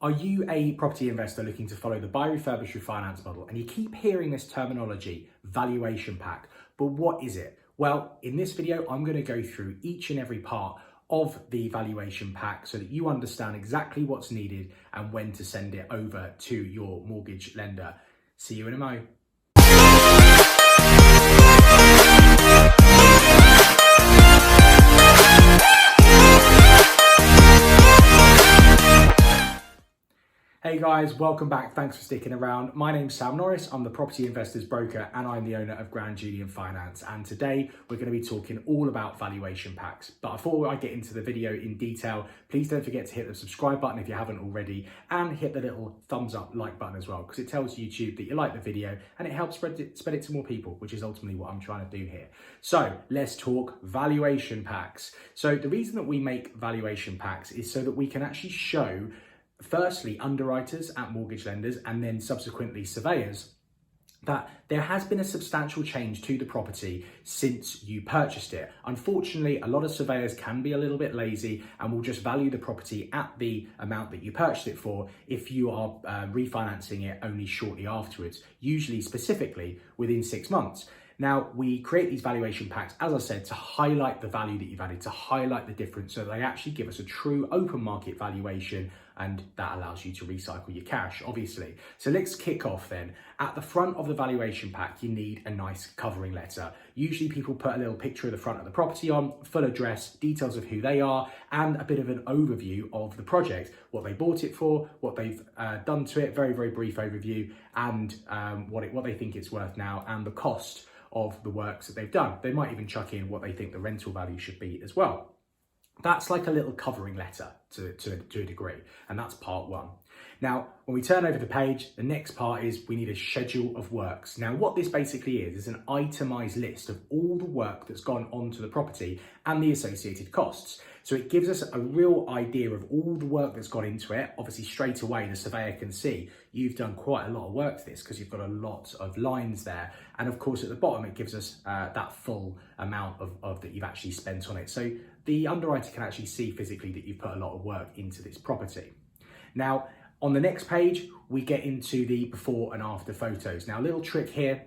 Are you a property investor looking to follow the buy, refurbish, refinance model? And you keep hearing this terminology, valuation pack, but what is it? Well, in this video, I'm going to go through each and every part of the valuation pack so that you understand exactly what's needed and when to send it over to your mortgage lender. See you in a mo. Hey guys, welcome back. Thanks for sticking around. My name's Sam Norris. I'm the property investors broker and I'm the owner of Grand Julian Finance. And today we're going to be talking all about valuation packs. But before I get into the video in detail, please don't forget to hit the subscribe button if you haven't already and hit the little thumbs up like button as well, because it tells YouTube that you like the video and it helps spread it to more people, which is ultimately what I'm trying to do here. So let's talk valuation packs. So the reason that we make valuation packs is so that we can actually show firstly underwriters at mortgage lenders and then subsequently surveyors that there has been a substantial change to the property since you purchased it. Unfortunately, a lot of surveyors can be a little bit lazy and will just value the property at the amount that you purchased it for if you are refinancing it only shortly afterwards, usually specifically within 6 months. Now, we create these valuation packs, as I said, to highlight the value that you've added, to highlight the difference, so they actually give us a true open market valuation, and that allows you to recycle your cash, obviously. So let's kick off then. At the front of the valuation pack, you need a nice covering letter. Usually people put a little picture of the front of the property on, full address, details of who they are, and a bit of an overview of the project, what they bought it for, what they've done to it, very, very brief overview, and what they think it's worth now, and the cost of the works that they've done. They might even chuck in what they think the rental value should be as well. That's like a little covering letter to a degree, and that's part one. Now, when we turn over the page, the next part is we need a schedule of works. Now, what this basically is an itemized list of all the work that's gone onto the property and the associated costs. So it gives us a real idea of all the work that's gone into it. Obviously, straight away, the surveyor can see you've done quite a lot of work to this because you've got a lot of lines there. And of course, at the bottom, it gives us that full amount of that you've actually spent on it. So the underwriter can actually see physically that you've put a lot of work into this property. Now, on the next page, we get into the before and after photos. Now, a little trick here,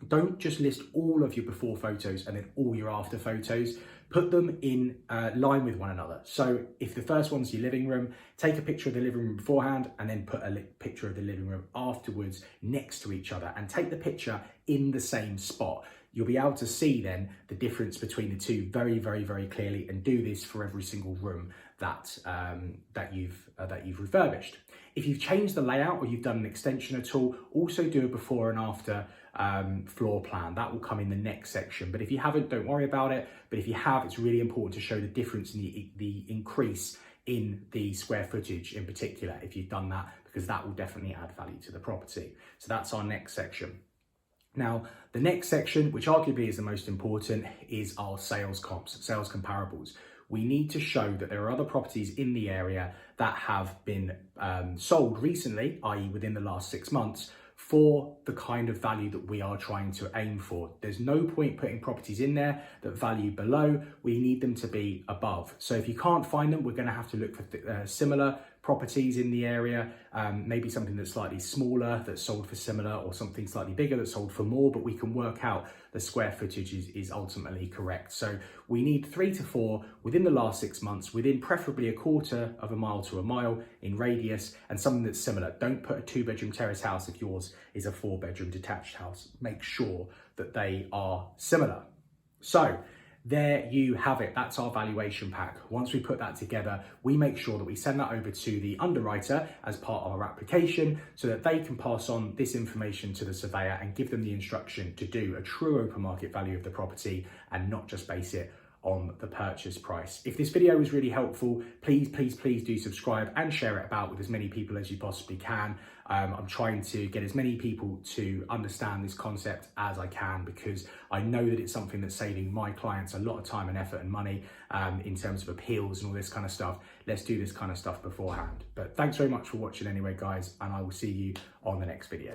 don't just list all of your before photos and then all your after photos. Put them in line with one another. So if the first one's your living room, take a picture of the living room beforehand and then put a picture of the living room afterwards next to each other and take the picture in the same spot. You'll be able to see then the difference between the two very, very, very clearly, and do this for every single room that you've refurbished. If you've changed the layout or you've done an extension at all, also do a before and after floor plan. That will come in the next section. But if you haven't, don't worry about it. But if you have, it's really important to show the difference in the increase in the square footage in particular, if you've done that, because that will definitely add value to the property. So that's our next section. Now, the next section, which arguably is the most important, is our sales comps, sales comparables. We need to show that there are other properties in the area that have been sold recently, i.e. within the last 6 months, for the kind of value that we are trying to aim for. There's no point putting properties in there that value below. We need them to be above. So if you can't find them, we're going to have to look for similar properties in the area, maybe something that's slightly smaller that's sold for similar, or something slightly bigger that's sold for more, but we can work out the square footage is ultimately correct. So we need 3 to 4 within the last 6 months, within preferably 1/4 of a mile to a mile in radius, and something that's similar. Don't put a 2-bedroom terrace house if yours is a 4-bedroom detached house. Make sure that they are similar. So there you have it. That's our valuation pack. Once we put that together, we make sure that we send that over to the underwriter as part of our application so that they can pass on this information to the surveyor and give them the instruction to do a true open market value of the property and not just base it on the purchase price. If this video was really helpful, please do subscribe and share it about with as many people as you possibly can. I'm trying to get as many people to understand this concept as I can, because I know that it's something that's saving my clients a lot of time and effort and money in terms of appeals and all this kind of stuff. Let's do this kind of stuff beforehand. But thanks very much for watching anyway, guys, and I will see you on the next video.